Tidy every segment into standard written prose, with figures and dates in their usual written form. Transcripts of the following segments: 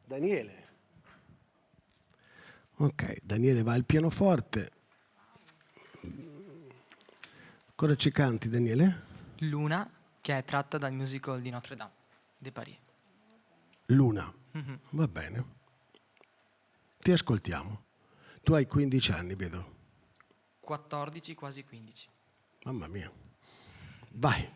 Daniele. Ok, Daniele va al pianoforte. Cosa ci canti, Daniele? Luna, che è tratta dal musical di Notre Dame de Paris. Luna. Va bene. Ti ascoltiamo. Tu hai 15 anni, vedo. 14, quasi 15. Mamma mia. Vai.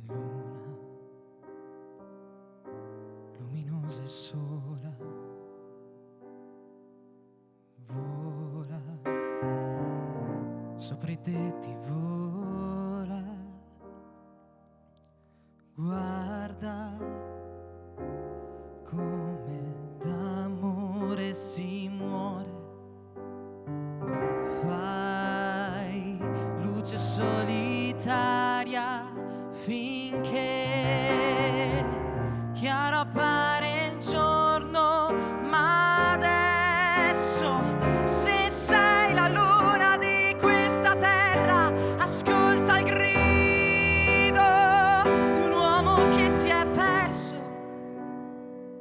Luna, luminosa e sola, vola, sopra i tetti vola, guarda come d'amore si muore, fai luce solitaria finché chiaro appare il giorno, ma adesso se sei la luna di questa terra, ascolta il grido di un uomo che si è perso,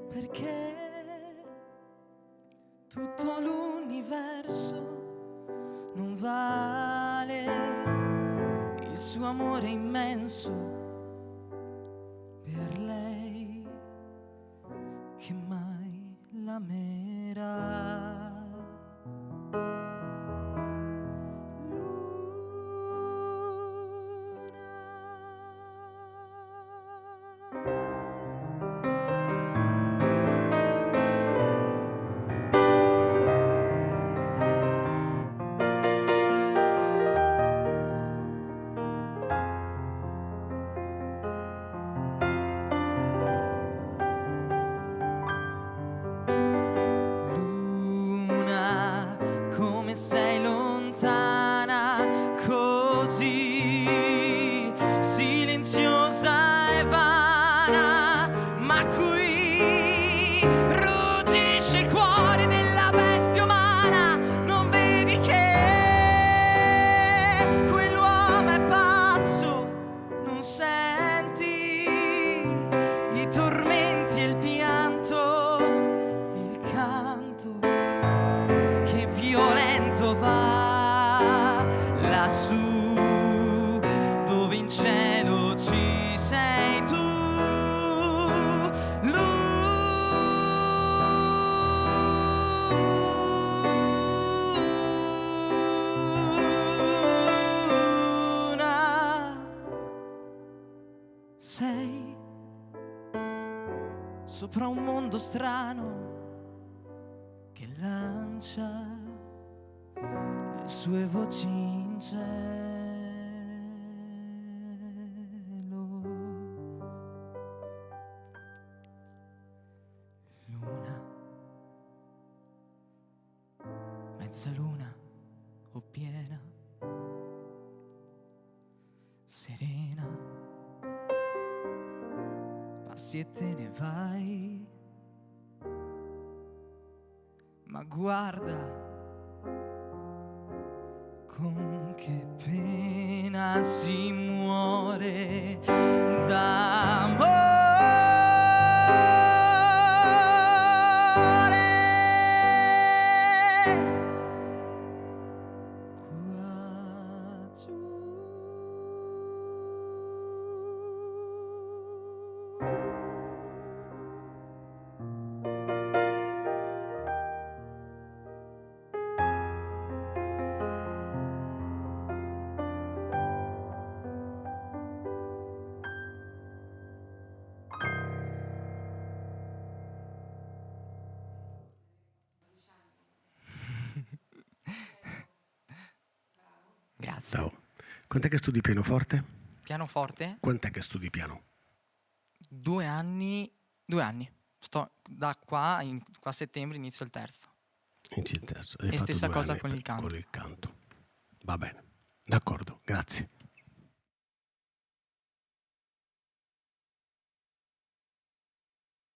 perché tutto l'universo non vale il suo amore immenso per lei che mai l'amerà. Luna, come sei lontana, così silenziosa e vana, ma qui ruggisce il cuore della bestia umana. Non vedi che quell'uomo è pazzo? Non senti i tormenti e il pianto, il canto che violento va lassù, dove in cielo ci sei tu. Luna, sei sopra un mondo strano che lancia le sue voci in cielo. Luna, mezzaluna o piena, serena, passi e te ne vai, ma guarda con che pena si muore d'amore. Qua giù. Grazie. Ciao. Quant'è che studi pianoforte? Pianoforte? Quant'è che studi piano? 2 anni. da qua, qua a settembre inizio il terzo. Inizi il testo. E stessa cosa con il canto. Con il canto. Va bene. D'accordo, grazie.